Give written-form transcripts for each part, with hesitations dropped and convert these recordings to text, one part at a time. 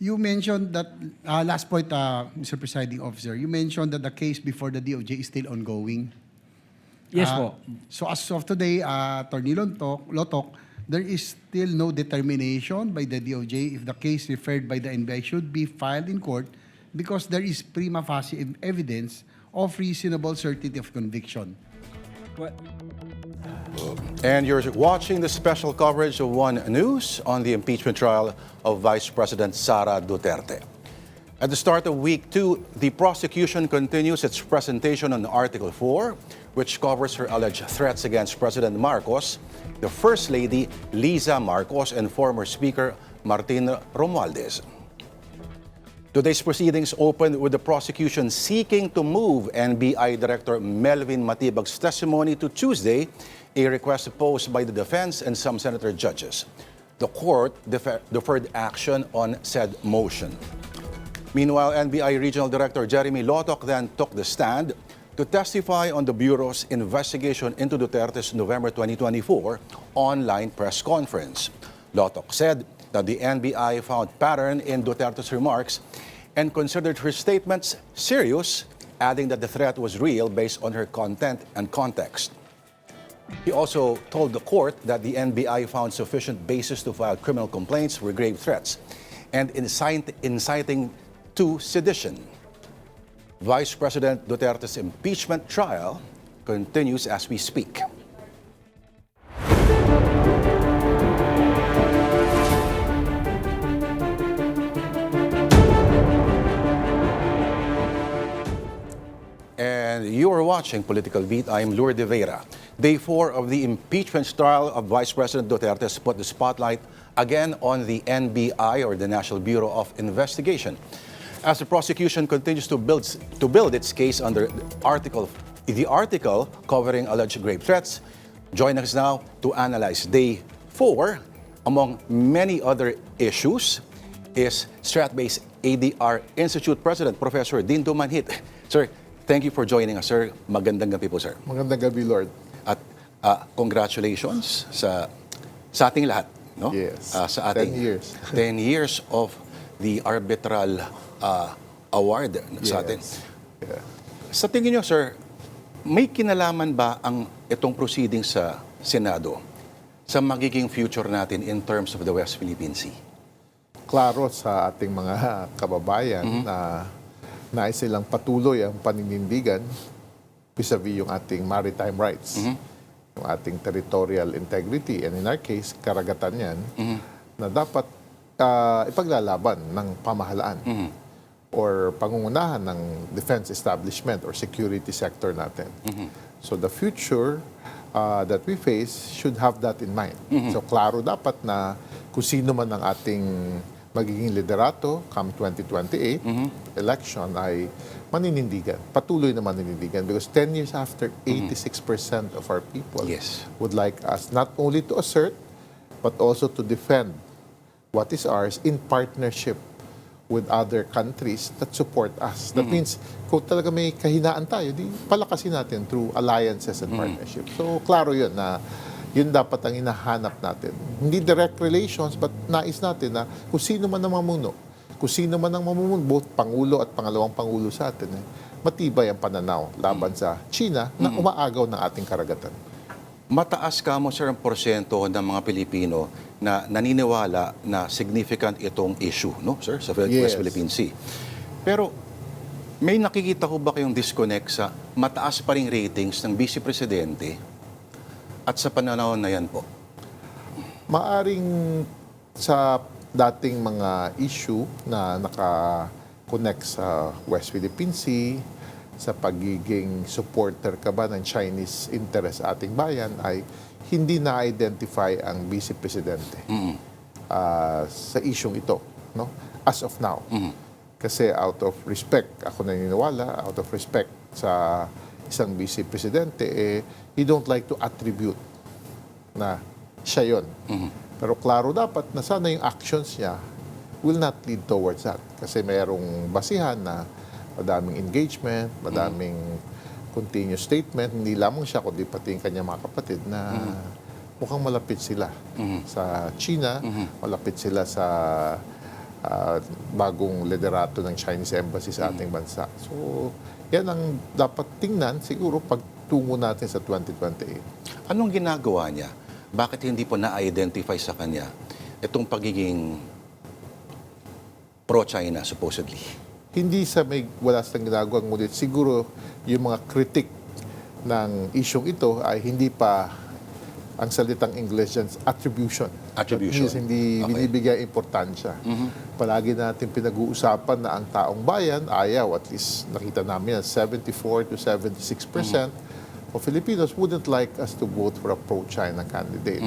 You mentioned that, last point, Mr. Presiding Officer, you mentioned that the case before the DOJ is still ongoing. Yes po. So as of today, Attorney Lotok, there is still no determination by the DOJ if the case referred by the NBI should be filed in court because there is prima facie evidence of reasonable certainty of conviction. Well, And you're watching the special coverage of One News on the impeachment trial of Vice President Sara Duterte. At the start of week 2, the prosecution continues its presentation on Article 4, which covers her alleged threats against President Marcos, the First Lady Liza Marcos, and former Speaker Martin Romualdez. Today's proceedings opened with the prosecution seeking to move NBI Director Melvin Matibag's testimony to Tuesday, a request posed by the defense and some senator judges. The court deferred action on said motion. Meanwhile, NBI Regional Director Jeremy Lotok then took the stand to testify on the Bureau's investigation into Duterte's November 2024 online press conference. Lotok said that the NBI found pattern in Duterte's remarks and considered her statements serious, adding that the threat was real based on her content and context. He also told the court that the NBI found sufficient basis to file criminal complaints for grave threats and inciting to sedition. Vice President Duterte's impeachment trial continues as we speak. And you are watching Political Beat. I'm Lourdes Vera. Day 4 of the impeachment trial of Vice President Duterte has put the spotlight again on the NBI, or the National Bureau of Investigation, as the prosecution continues to build its case under the article covering alleged grave threats. Joining us now to analyze Day 4, among many other issues, is Strat-based ADR Institute President Professor Dean Dumanhit. Sir, thank you for joining us, sir. Magandang gabi po, sir. Magandang gabi, Lord. At congratulations sa ating lahat, no? Yes. Sa ating 10 years. 10 years of the arbitral award sa atin. Yeah. Sa tingin niyo, sir, may kinalaman ba ang itong proceeding sa Senado sa magiging future natin in terms of the West Philippine Sea? Klaro sa ating mga kababayan na nais silang patuloy ang paninindigan vis-a-vis yung ating maritime rights, yung ating territorial integrity, and in our case, karagatan yan, na dapat ipaglalaban ng pamahalaan or pangungunahan ng defense establishment or security sector natin. So the future that we face should have that in mind. So klaro dapat na kung sino man ang ating magiging liderato come 2028 election ay maninindigan, patuloy na maninindigan, because 10 years after, 86% of our people would like us not only to assert but also to defend what is ours in partnership with other countries that support us. That means, kung talaga may kahinaan tayo, di palakasin natin through alliances and partnerships. So, klaro yun na yun dapat ang hinahanap natin. Hindi direct relations, but nais natin na kung sino man ang mamuno, kung sino man ang mamuno, both Pangulo at Pangalawang Pangulo sa atin, matibay ang pananaw laban sa China na umaagaw ng ating karagatan. Mataas ka mo, sir, ang porsyento ng mga Pilipino na naniniwala na significant itong issue, no, sir, sa West Philippine Sea. Pero may nakikita ko ba kayong disconnect sa mataas pa ring ratings ng Vice Presidente at sa pananaw na yan po? Maaring sa dating mga issue na naka-connect sa West Philippine Sea, sa pagiging supporter ka ba ng Chinese interest sa ating bayan, ay hindi na-identify ang Vice Presidente sa isyong ito, no? As of now. Kasi out of respect, ako naniniwala, out of respect sa isang Vice Presidente, he don't like to attribute na siya yun. Pero klaro dapat na sana yung actions niya will not lead towards that. Kasi mayroong basihan na madaming engagement, madaming continuous statement, hindi lamang siya, kundi pati yung kanyang mga kapatid na mukhang malapit sila sa China, malapit sila sa bagong liderato ng Chinese Embassy sa ating bansa. So, yan ang dapat tingnan siguro pagtungo natin sa 2028. Anong ginagawa niya? Bakit hindi po na-identify sa kanya itong pagiging pro-China, supposedly? Hindi sa may wala silang ginagawa, ngunit siguro yung mga kritik ng isyong ito ay hindi pa ang salitang English dyan, attribution. Attribution. That means hindi Okay. binibigay importansya. Palagi natin pinag-uusapan na ang taong bayan ayaw, at least nakita namin yan, 74 to 76% of Filipinos wouldn't like us to vote for a pro-China candidate.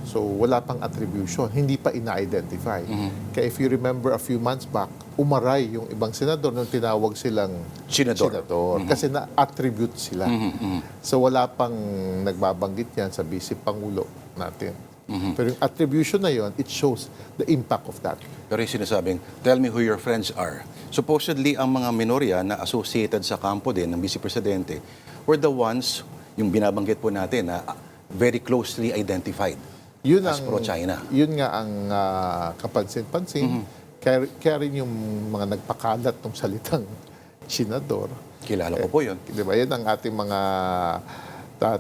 So wala pang attribution, hindi pa ina-identify. Kaya if you remember a few months back, umaray yung ibang senador nung tinawag silang Senador. kasi na-attribute sila. So wala pang nagbabanggit yan sa Vice Pangulo natin. Pero yung attribution na yon, it shows the impact of that. Pero yung sinasabing, tell me who your friends are. Supposedly, ang mga minorya na associated sa kampo din ng Vice Presidente were the ones, yung binabanggit po natin, na very closely identified Yun as pro-China. Yun nga ang kapansin-pansin. Kaya rin yung mga nagpakalat ng salitang senador. Kilala ko po yun. Di ba? Yan ang ating mga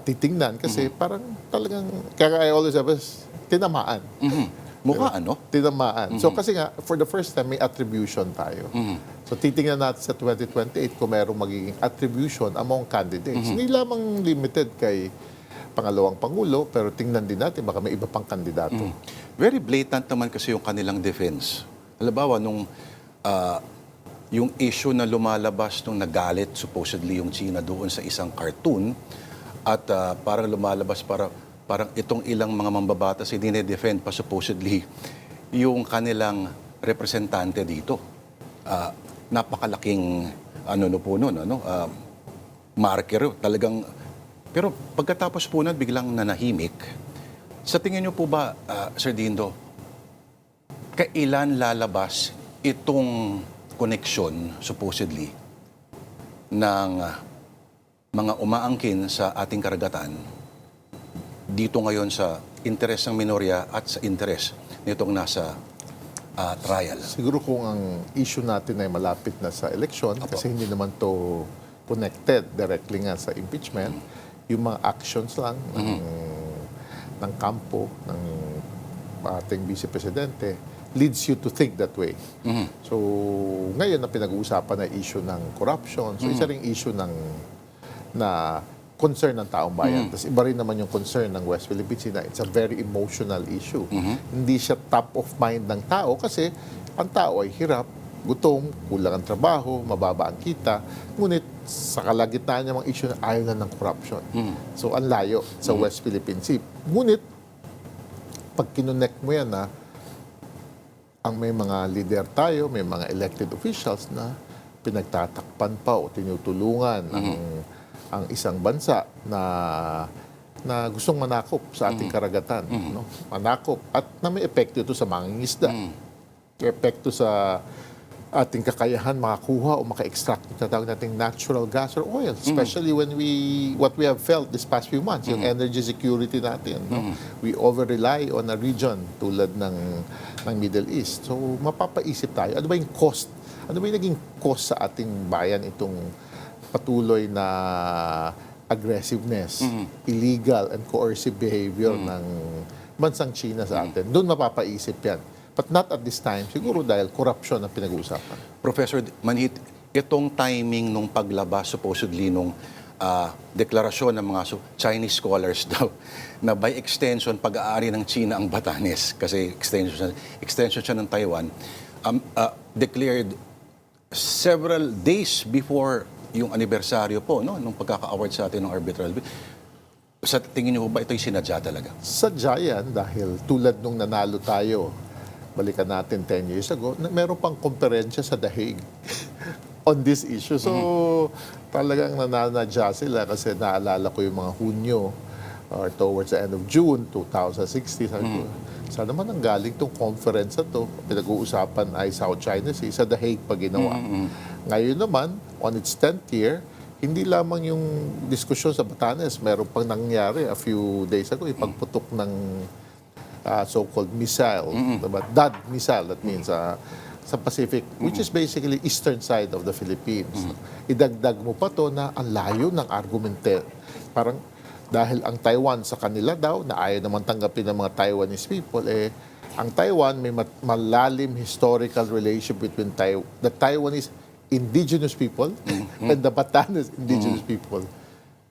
titingnan kasi parang talagang, kaya I always have tinamaan. Mukha ano? Tinamaan. So kasi nga, for the first time, may attribution tayo. So titingnan natin sa 2028 kung merong magiging attribution among candidates. Hindi lamang limited kay pangalawang Pangulo, pero tingnan din natin, baka may iba pang kandidato. Very blatant naman kasi yung kanilang defense. Halimbawa, nung yung issue na lumalabas nung nagalit supposedly yung China doon sa isang cartoon at parang lumalabas parang itong ilang mga mambabatas hindi na-defend pa supposedly yung kanilang representante dito. Napakalaking marker talagang. Pero pagkatapos po nun, biglang nanahimik. Sa tingin niyo po ba, Sir Dindo, kailan lalabas itong koneksyon, supposedly, ng mga umaangkin sa ating karagatan dito ngayon sa interes ng minorya at sa interes nitong nasa trial? Siguro kung ang issue natin ay malapit na sa election, kasi hindi naman to connected directly nga sa impeachment, yung mga actions lang ng kampo, ng ating Vice Presidente, leads you to think that way. So, ngayon na pinag-uusapan na issue ng corruption. So, isa ring issue na concern ng taong bayan. Tapos iba rin naman yung concern ng West Philippine Sea na it's a very emotional issue. Hindi siya top of mind ng tao kasi ang tao ay hirap, gutom, kulang ang trabaho, mababa ang kita. Ngunit sa kalagitnaan niya mga issue na ayaw na ng corruption. So, ang layo sa West Philippine Sea. Ngunit, pag kinonect mo yan na ang may mga leader tayo, may mga elected officials na pinagtatakpan pa o tinutulungan ang isang bansa na gustong manakop sa ating karagatan. No? Manakop. At na may epekto ito sa mangingisda. May epekto sa ating kakayahan makakuha o maka-extract ng tatawag nating natural gas or oil. Especially when what we have felt this past few months, yung energy security natin. No? We over-rely on a region tulad ng Middle East. So, mapapaisip tayo, ano ba yung cost? Ano ba yung naging cost sa ating bayan itong patuloy na aggressiveness, illegal and coercive behavior ng bansang China sa atin? Doon mapapaisip yan. But not at this time, siguro dahil corruption ang pinag-uusapan. Professor Manhit, itong timing nung paglabas supposedly nung deklarasyon ng mga Chinese scholars daw na by extension pag-aari ng China ang Batanes kasi extension siya ng Taiwan declared several days before yung anibersaryo po nung pagkaka-award sa atin ng arbitral. Sa tingin niyo ba ito'y sinadya talaga? Sadya yan dahil tulad nung nanalo tayo, balikan natin 10 years ago, meron pang komperensya sa The Hague on this issue. So, talagang nananadya sila kasi naalala ko yung mga Hunyo or towards the end of June 2016. Sabi ko, sana naman ang galing tong conference na to, pinag-uusapan ay South China Sea, sa The Hague pa ginawa. Ngayon naman, on its 10th year, hindi lamang yung diskusyon sa Batanes, meron pang nangyari a few days ago, ipagputok ng so-called missile, diba? DAD missile, that means sa Pacific, which is basically eastern side of the Philippines. Idagdag mo pa to na ang layo ng argumente. Parang dahil ang Taiwan sa kanila daw, na ayaw naman tanggapin ng mga Taiwanese people, ang Taiwan may malalim historical relationship between the Taiwanese indigenous people and the Batanes indigenous people.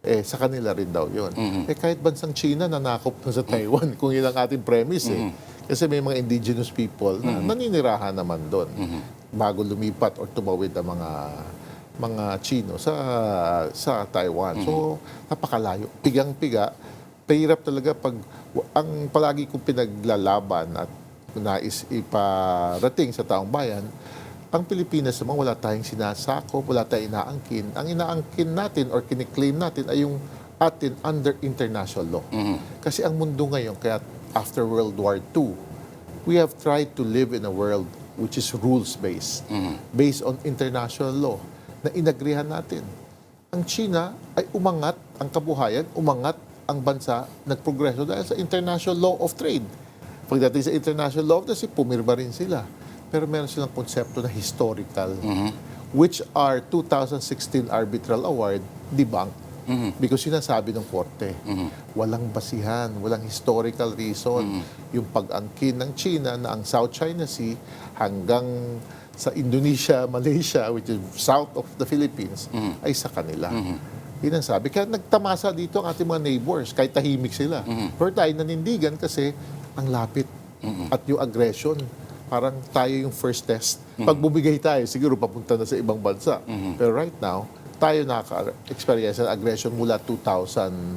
Sa kanila rin daw yun. Kahit bansang China nanakop na sa Taiwan, kung yun ang ating premise. Kasi may mga indigenous people na naninirahan naman doon bago lumipat or tumawid ang mga Chino sa Taiwan. So, napakalayo. Pigang-piga. Pahirap talaga pag ang palagi kong pinaglalaban at nais iparating sa taong bayan, ang Pilipinas naman wala tayong sinasakop, wala tayong inaangkin. Ang inaangkin natin or kiniklaim natin ay yung atin under international law. Kasi ang mundo ngayon, kaya after World War II, we have tried to live in a world which is rules-based, based on international law, na inagrihan natin. Ang China ay umangat, ang kabuhayan, umangat ang bansa, nagprogreso dahil sa international law of trade. Pagdating sa international law of the sea, pumirma rin sila. Pero meron silang konsepto na historical, which our 2016 arbitral award debunked. Because yun ang sabi ng korte. Walang basihan, walang historical reason. Yung pag-angkin ng China na ang South China Sea hanggang sa Indonesia, Malaysia, which is south of the Philippines, ay sa kanila. Yun ang sabi. Kaya nagtamasa dito ang ating mga neighbors, kahit tahimik sila. Pero tayo nanindigan kasi ang lapit at yung aggression. Parang tayo yung first test. Pag bumigay tayo, siguro papunta na sa ibang bansa. Pero right now, tayo nakaka-experience ng aggression mula 2012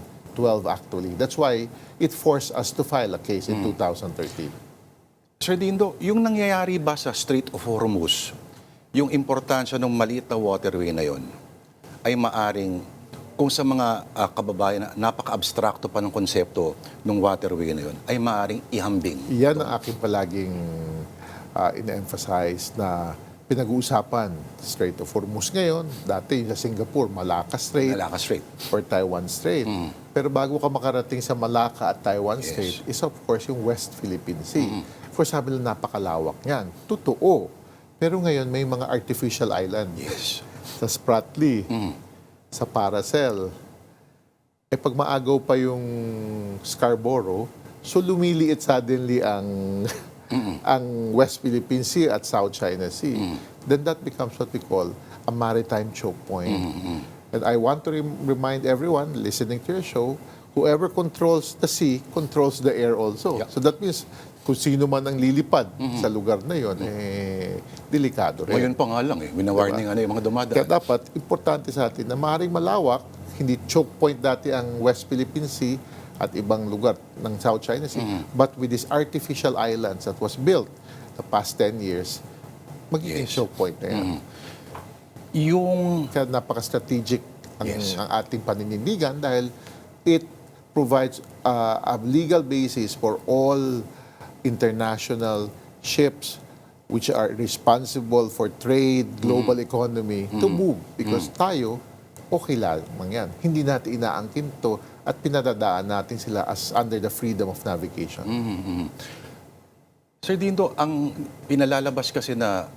actually. That's why it forced us to file a case in 2013. Sir Dindo, yung nangyayari ba sa Strait of Hormuz, yung importansya ng maliit na waterway na yon, ay maaring, kung sa mga kababayan na napaka-abstrakto pa ng konsepto ng waterway na yon, ay maaring ihambing? Yan ang aking palaging in-emphasize na pinag-uusapan. Strait of Hormuz ngayon, dati sa Singapore, Malacca Strait. Malacca Strait. Or Taiwan Strait. Pero bago ka makarating sa Malacca at Taiwan Strait, is of course yung West Philippine Sea. Of course, sabi nila napakalawak niyan. Totoo. Pero ngayon may mga artificial island. Yes. Sa Spratly, sa Paracel. Pag maagaw pa yung Scarborough, so lumiliit suddenly ang West Philippine Sea at South China Sea. Then that becomes what we call a maritime choke point. And I want to remind everyone listening to your show, whoever controls the sea, controls the air also. Yeah. So that means, kung sino man ang lilipad sa lugar na yon, delikado rin. Ngayon pa nga lang winawarning yung mga dumadaan. Kaya dapat, importante sa atin na maaaring malawak, hindi choke point dati ang West Philippine Sea at ibang lugar ng South China Sea, but with these artificial islands that was built the past 10 years, magiging choke point na yan. Kaya napaka-strategic ang ating paninindigan dahil it provides a legal basis for all international ships which are responsible for trade, global economy, to move. Because tayo, okay lamang yan. Hindi natin inaangkin to at pinadadaan natin sila as under the freedom of navigation. Sir Dindo, ang pinalalabas kasi na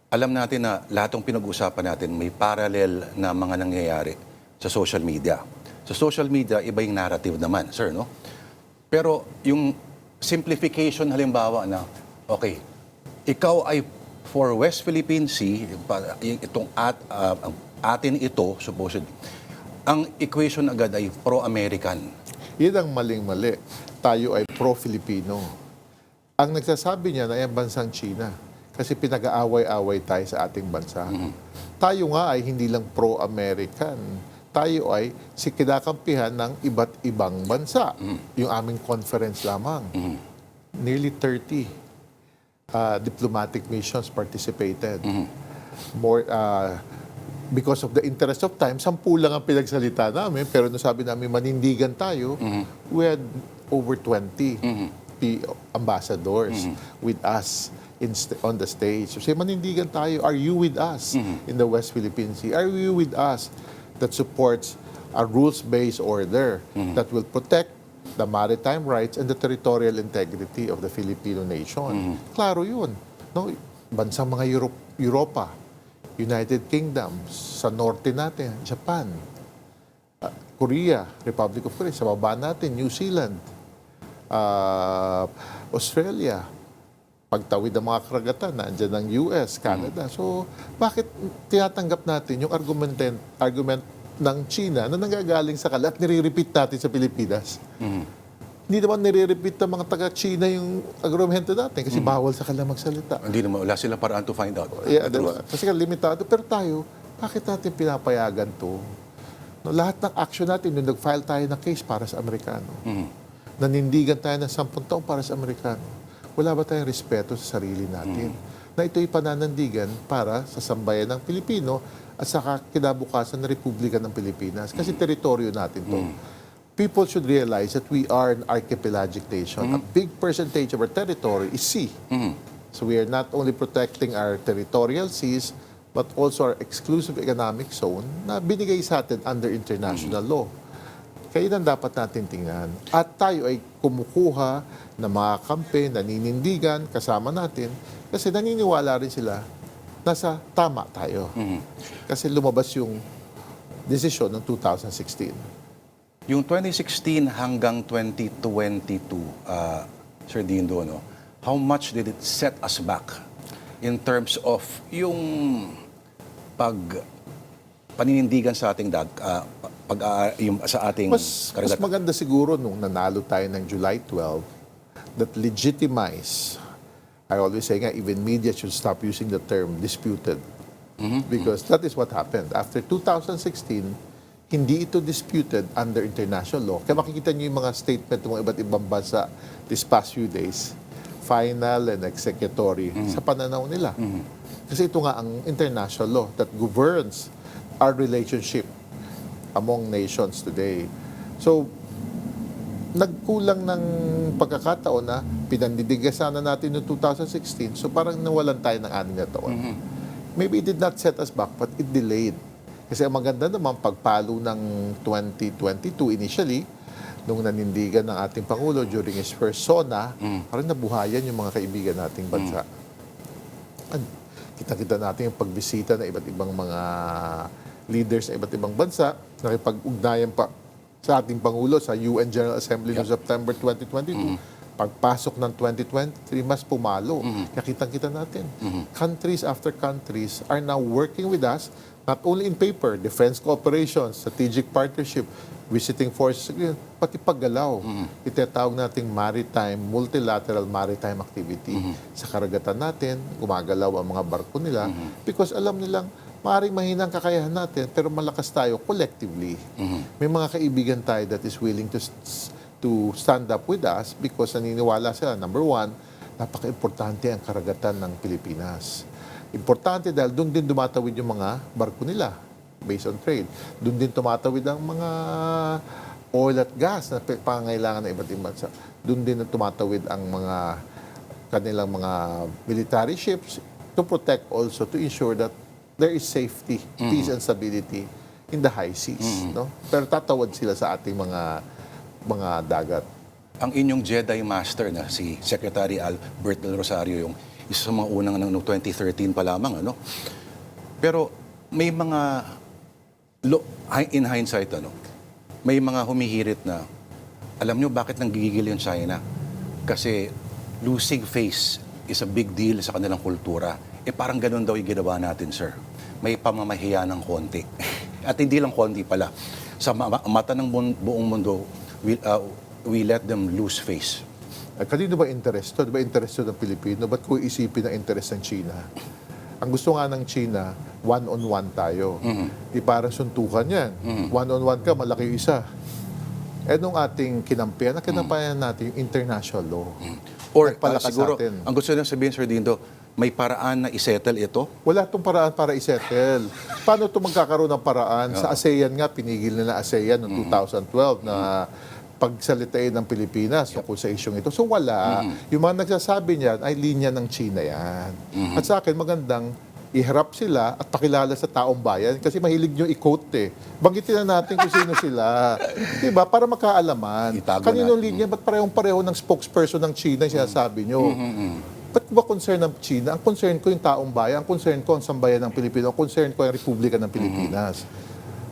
alam natin na lahat ng pinag-uusapan natin may parallel na mga nangyayari sa social media. Sa social media, iba yung narrative naman, sir, no? Pero yung simplification halimbawa na, okay, ikaw ay for West Philippine Sea, itong atin ito, supposedly, ang equation agad ay pro-American. Yan ang maling-mali. Tayo ay pro-Filipino. Ang nagsasabi niya na yung bansang China kasi pinag-aaway-away tayo sa ating bansa. Tayo nga ay hindi lang pro-American. Tayo ay kinakampihan ng iba't ibang bansa. Yung aming conference lamang. Nearly 30 diplomatic missions participated. More because of the interest of time, 10 lang ang pinagsalita namin, pero nung sabi namin manindigan tayo, we had over 20 ambassadors with us on the stage. So say, manindigan tayo, are you with us in the West Philippine Sea? Are you with us that supports a rules-based order that will protect the maritime rights and the territorial integrity of the Filipino nation? Klaro yun. No? bansang mga Europa, United Kingdom, sa norte natin, Japan, Korea, Republic of Korea, sa baba natin, New Zealand, Australia, pagtawid ng mga karagatan, nandiyan ang US, Canada. So, bakit tinatanggap natin yung argument ng China na nanggagaling sa kalat, nire-repeat natin sa Pilipinas? Hindi naman nire-repeat ng mga taga-China yung argumento natin kasi bawal sa kanila magsalita. Hindi naman, wala silang paraan to find out. Yeah, diba? Kasi limitado. Pero tayo, bakit natin pinapayagan to? No, lahat ng action natin, nung nag-file tayo ng case para sa Amerikano, nanindigan tayo ng 10 taon para sa Amerikano, wala ba tayong respeto sa sarili natin? Na ito'y pananandigan para sa sambayan ng Pilipino at sa kinabukasan ng Republika ng Pilipinas. Kasi teritoryo natin to. People should realize that we are an archipelagic nation. A big percentage of our territory is sea. So we are not only protecting our territorial seas, but also our exclusive economic zone na binigay sa atin under international law. Kaya ang dapat natin tingnan. At tayo ay kumukuha ng mga kampe, naninindigan, kasama natin, kasi naniniwala rin sila nasa tama tayo. Kasi lumabas yung desisyon ng 2016. Yung 2016 hanggang 2022, Sir Dindo, no, how much did it set us back in terms of yung paninindigan sa ating yung sa ating Mas karagatan? maganda siguro nung nanalo tayo ng July 12 that legitimize. I always say nga, even media should stop using the term disputed. Because that is what happened. After 2016, hindi ito disputed under international law. Kaya makikita niyo yung mga statement ng mga iba't ibang bansa this past few days, final and executory, sa pananaw nila. Kasi ito nga ang international law that governs our relationship among nations today. So, nagkulang ng pagkakataon na pinandidigan sana natin noong 2016, so parang nawalan tayo ng 6 na taon. Maybe it did not set us back, but it delayed. Kasi ang maganda naman, pagpalo ng 2022 initially, nung nanindigan ng ating Pangulo during his first SONA, parang nabuhayan yung mga kaibigan nating bansa. Kita-kita natin yung pagbisita ng iba't ibang mga leaders sa iba't ibang bansa, nakipag-ugnayan pa sa ating Pangulo sa UN General Assembly noong September 2022. Pagpasok ng 2023, mas pumalo. Kaya kitang-kita natin. Countries after countries are now working with us, not only in paper, defense cooperation, strategic partnership, visiting forces agreement, pati paggalaw. Itetawag nating multilateral maritime activity. Sa karagatan natin, gumagalaw ang mga barko nila because alam nilang maaaring mahinang kakayahan natin pero malakas tayo collectively. May mga kaibigan tayo that is willing to stand up with us because naniniwala sila, number one, napaka-importante ang karagatan ng Pilipinas. Importante dahil doon din dumatawid yung mga barko nila based on trade. Doon din tumatawid ang mga oil at gas na pangangailangan ng iba't ibang bansa. Doon din tumatawid ang mga kanilang mga military ships to protect also, to ensure that there is safety, peace and stability in the high seas. No? Pero tatawad sila sa ating mga dagat. Ang inyong Jedi Master na si Secretary Albert Del Rosario, yung isa sa mga unang noong 2013 pa lamang, ano? Pero may mga, in hindsight, may mga humihirit na, alam nyo bakit nanggigigil yung China? Kasi losing face is a big deal sa kanilang kultura. Parang ganun daw yung ginawa natin, sir. May pamamahiya ng konti. At hindi lang konti pala. Sa mata ng buong mundo, we let them lose face. Kanino ba interest to? Di ba interest to ng Pilipino? Ba't ko isipin ang interest ng China? Ang gusto nga ng China, one-on-one tayo. Di parang suntukan yan. One-on-one ka, malaki yung isa. Nung ating kinampayan natin yung international law. Or Nagpalakas siguro, natin. ang gusto nang sabihin, Sir Dindo, may paraan na isettle ito? Wala itong paraan para isettle. Paano ito magkakaroon ng paraan? Sa ASEAN nga, pinigil nila ASEAN noong 2012 na pagsalitain ng Pilipinas tungkol sa isyong ito. So wala. Yung mga nagsasabi niyan ay linya ng China yan. At sa akin, magandang iharap sila at pakilala sa taong bayan kasi mahilig nyo i-quote eh. Banggitin na natin kung sino sila. Diba? Para magkaalaman. Itago Kaninong natin. linya, ba't parehong-pareho ng spokesperson ng China yung sinasabi nyo? Ba't ba concern ng China? Ang concern ko yung taong bayan, ang concern ko ang sambayan ng Pilipino, ang concern ko ang Republika ng Pilipinas.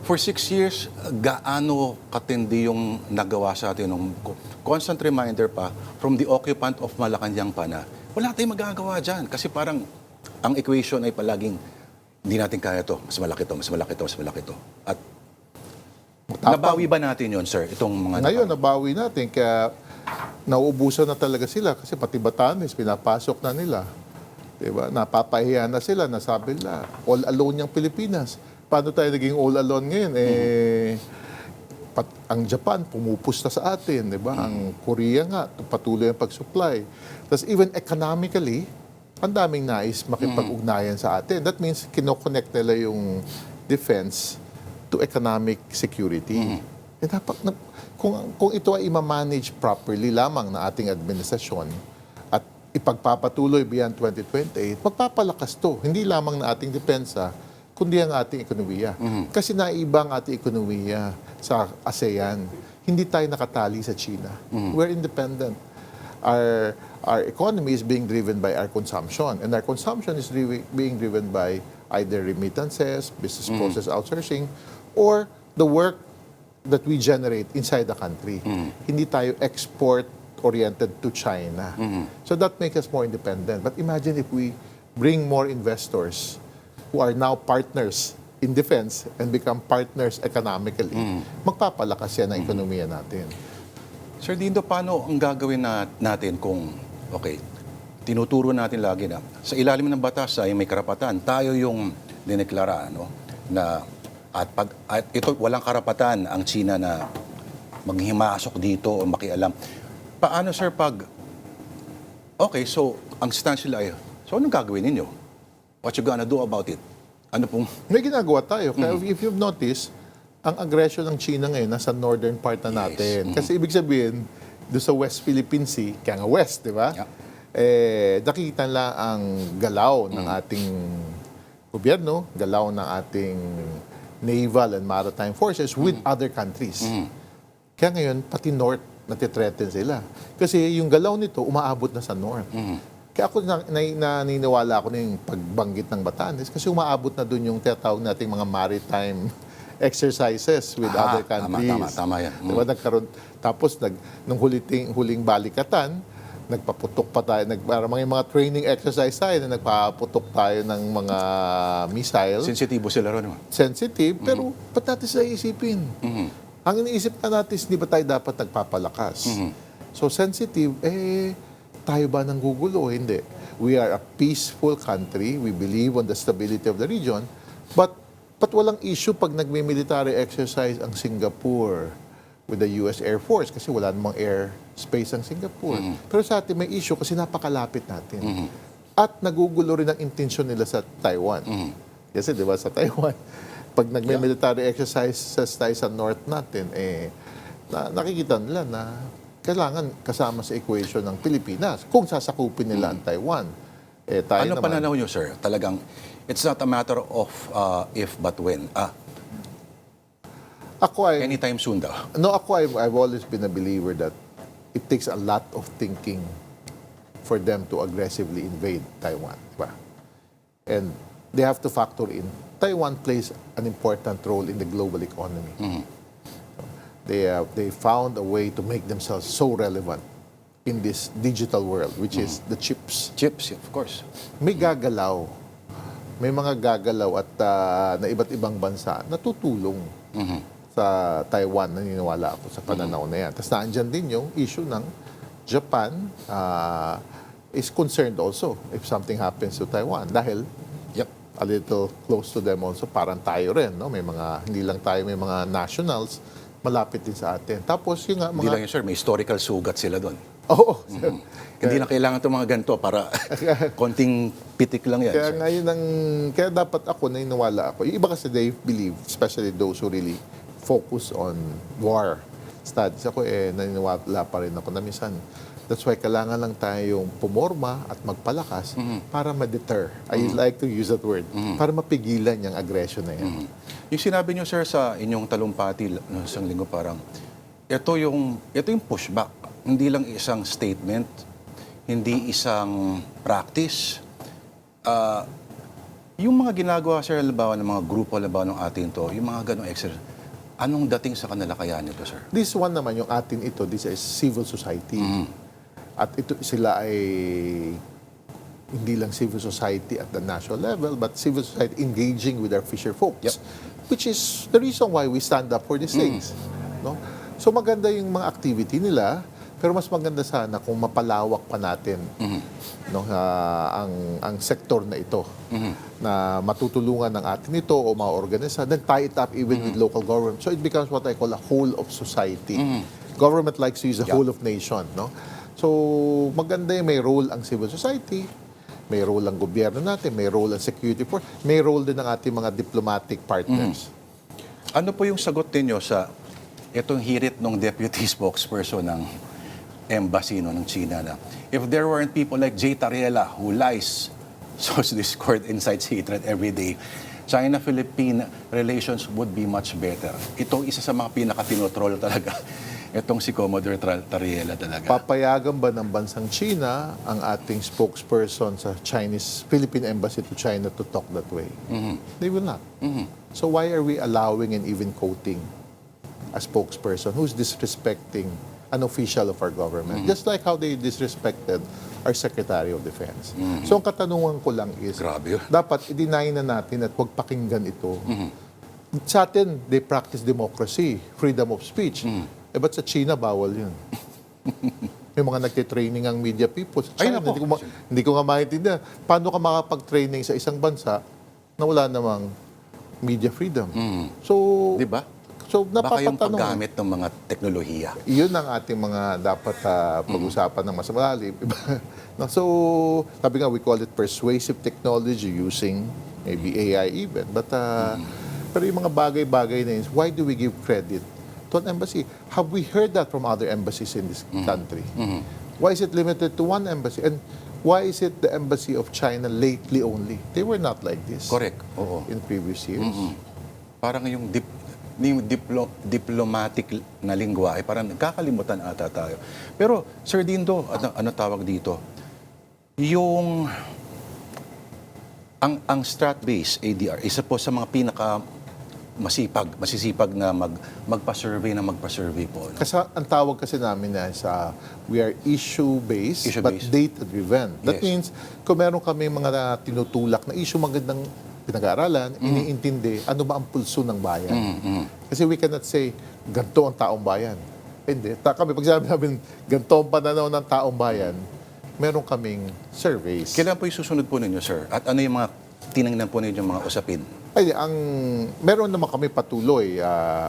For 6 years, gaano katindi yung nagawa sa atin ng constant reminder pa from the occupant of Malacanang pa na wala tayong magagawa dyan. Kasi parang ang equation ay palaging hindi natin kaya to, mas malaki to, mas malaki to, mas malaki to. At nabawi ba natin yon, sir, itong mga Ngayon, nabawi natin, kaya nauubusan na talaga sila kasi pati Batanes, pinapasok na nila. Diba? Napapahiya na sila, nasabi nila, all alone yung Pilipinas. Paano tayo naging all alone ngayon? Ang Japan, pumupusta sa atin, di ba? Ang Korea nga, patuloy ang pag-supply. Tapos even economically, ang daming nais makipag-ugnayan sa atin. That means, kinoconnect nila yung defense to economic security. Eh, dapat, kung ito ay i-manage properly lamang na ating administrasyon at ipagpapatuloy beyond 2028, magpapalakas to. Hindi lamang na ating depensa, kundi ang ating ekonomiya. Kasi naiba ang ating ekonomiya sa ASEAN. Hindi tayo nakatali sa China. We're independent. Our economy is being driven by our consumption. And our consumption is being driven by either remittances, business process outsourcing, or the work that we generate inside the country. Hindi tayo export-oriented to China. So that makes us more independent. But imagine if we bring more investors who are now partners in defense and become partners economically, magpapalakas yan ang ekonomiya natin. Sir Dindo, paano ang gagawin natin kung, okay, tinuturo natin lagi na sa ilalim ng batas ay may karapatan. Tayo yung dineklara, no, na at ito walang karapatan ang China na maghimasok dito o makialam. Paano, sir, pag, okay, so ang stance nila ay, so anong gagawin ninyo? What you gonna do about it? Ano pong... May ginagawa tayo. Kaya if you've noticed, ang aggression ng China ngayon nasa northern part na natin. Kasi ibig sabihin, doon sa West Philippine Sea, kaya nga West, di ba? Yeah. Nakikita nila ang galaw ng ating gobyerno, galaw ng ating naval and maritime forces with other countries. Kaya ngayon, pati north, natitreaten sila. Kasi yung galaw nito, umaabot na sa north. Kaya ako naniniwala ako na yung pagbanggit ng Batanes kasi umaabot na doon yung tinatawag nating mga maritime exercises with other countries. Tama yan. Diba, tapos, nung huling balikatan, nagpaputok pa tayo, mga training exercise tayo na nagpaputok tayo ng mga missile. Sensitibo sila ron. Sensitive, pero ba't natin sila isipin? Ang iniisip na natin, di ba tayo dapat nagpapalakas? So sensitive, tayo ba nang gugulo? Hindi. We are a peaceful country. We believe on the stability of the region. But walang issue pag nagme-military exercise ang Singapore with the US Air Force kasi wala namang air space ang Singapore. Pero sa atin may issue kasi napakalapit natin. At nagugulo rin ang intensyon nila sa Taiwan. Kasi di ba sa Taiwan, pag nagme-military exercise tayo sa north natin, nakikita nila na kailangan kasama sa equation ng Pilipinas kung sasakupin nila ang Taiwan. Tayo Ano naman, pananaw nyo, sir? Talagang, it's not a matter of if but when. Anytime soon daw. No, I've always been a believer that it takes a lot of thinking for them to aggressively invade Taiwan. Diba? And they have to factor in, Taiwan plays an important role in the global economy. They found a way to make themselves so relevant in this digital world, which is the chips. Chips, of course. May gagalaw. May mga gagalaw at na iba't ibang bansa na tutulong sa Taiwan, naniniwala ako sa pananaw na yan. Tapos naandyan din yung issue ng Japan is concerned also if something happens to Taiwan dahil a little close to them also, parang tayo rin, no? May mga, hindi lang tayo, may mga nationals malapit din sa atin. Tapos yung Hindi lang yun, sir. May historical sugat sila doon. Oo. Hindi na kailangan itong mga ganito para konting pitik lang yan, Kaya sir. ngayon kaya dapat ako naniniwala ako. Yung iba kasi they believe, especially those who really focus on war studies. Ako naniniwala pa rin ako na minsan. That's why kailangan lang tayong pumorma at magpalakas para ma-deter. I like to use that word. Para mapigilan yung aggression na yan. Yung sinabi niyo, sir, sa inyong talumpati no, isang linggo, parang ito yung pushback. Hindi lang isang statement, hindi isang practice. Yung mga ginagawa, sir, halimbawa ng mga grupo, halimbawa ng atin to, yung mga ganong exercise, anong dating sa kanila kaya nito, sir? This one naman, yung atin ito, this is civil society. At ito sila ay hindi lang civil society at the national level, but civil society engaging with our fisher folks. Which is the reason why we stand up for these things. No? So maganda yung mga activity nila, pero mas maganda sana kung mapalawak pa natin no, ang sektor na ito na matutulungan ng atin ito o mga organisa, then tie it up even with local government. So it becomes what I call a whole of society. Government likes to use a whole of nation. No? So maganda yung may role ang civil society, may role ang gobyerno natin, may role ang security force, may role din ng ating mga diplomatic partners. Ano po yung sagot ninyo sa itong hirit ng deputy spokesperson ng embassy ng China na if there weren't people like Jay Tariela who lies, sows discord, incites hatred every day, China-Philippine relations would be much better. Ito isa sa mga pinaka-tinotroll talaga. Itong si Commodore Tariela talaga. Papayagan ba ng bansang China ang ating spokesperson sa Philippine Embassy to China to talk that way? They will not. So why are we allowing and even quoting a spokesperson who's disrespecting an official of our government? Just like how they disrespected our Secretary of Defense. So ang katanungan ko lang is, Grabe yun. dapat i-deny na natin at huwag pakinggan ito. Sa atin, they practice democracy, freedom of speech. Ba't sa China, bawal yun? May mga nagtitraining ang media people sa Ay, China. nako. Hindi ko nga maintindihan. Paano ka makapag-training sa isang bansa na wala namang media freedom? So, Di ba? So, Baka yung napapatanong. paggamit ng mga teknolohiya. Iyon ang ating mga dapat pag-usapan ng mas malalim. No, so, sabi nga, we call it persuasive technology using maybe AI even. But, pero yung mga bagay-bagay na yun, why do we give credit to an embassy? Have we heard that from other embassies in this country? Why is it limited to one embassy? And why is it the embassy of China lately only? They were not like this Correct. Oo. in previous years. Parang yung diplomatic na lingwa ay parang nagkakalimutan ata tayo. Pero, Sir Dindo, ano tawag dito? Yung ang strat-based ADR, isa po sa mga pinaka masisipag na magpa-survey po. No? Kasi ang tawag kasi namin na sa we are issue-based but Issue-based. data-driven. That Yes. means kung meron kami mga tinutulak na issue magandang pinag-aaralan, iniintindi ano ba ang pulso ng bayan. Kasi we cannot say ganito ang taong bayan. Hindi. Kami pag sabi namin ganito ang pananaw ng taong bayan, meron kaming surveys. Kailan po yung susunod po ninyo, sir? At ano yung mga tinangnan po ninyo mga usapin? Ay, meron naman kami patuloy.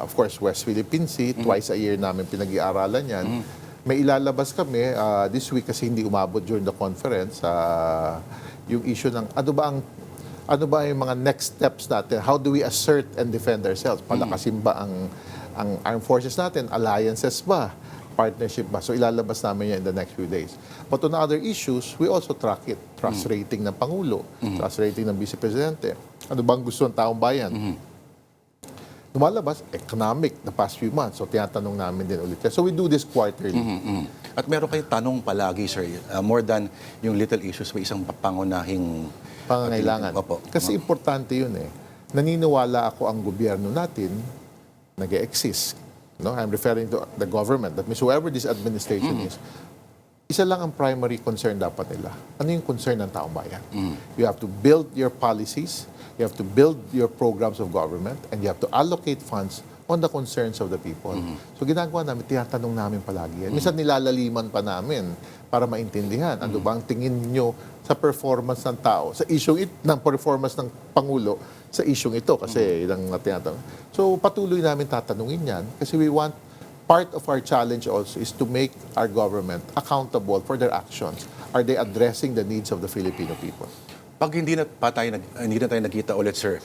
Of course, West Philippine Sea, twice a year namin pinag-iaralan yan. May ilalabas kami this week kasi hindi umabot during the conference. Yung issue ng ano ba yung mga next steps natin? How do we assert and defend ourselves? Palakasin ba ang armed forces natin? Alliances ba? Partnership ba? So ilalabas namin yan in the next few days. But on other issues, we also track it. Trust rating ng Pangulo, trust rating ng Vice Presidente. Ano bang gusto ng taong bayan? Lumalabas, economic, the past few months. So tinatanong namin din ulit. So we do this quarterly. At meron kayong tanong palagi, sir, more than yung little issues, may isang pangunahing Pangangailangan. Opo. Kasi importante yun eh. Naniniwala ako ang gobyerno natin nag-e-exist. No? I'm referring to the government. That means whoever this administration is, isa lang ang primary concern dapat nila. Ano yung concern ng taong bayan? You have to build your policies, you have to build your programs of government, and you have to allocate funds on the concerns of the people. So ginagawa namin, tinatanong namin palagi yan. Minsan nilalaliman pa namin para maintindihan. Ano ba ang tingin nyo sa performance ng tao, sa isyong ng performance ng Pangulo sa isyong ito? Kasi ilang tinatanong. So patuloy namin tatanungin yan kasi we want, part of our challenge also is to make our government accountable for their actions. Are they addressing the needs of the Filipino people? Pag hindi na tayo nagkita ulit, sir,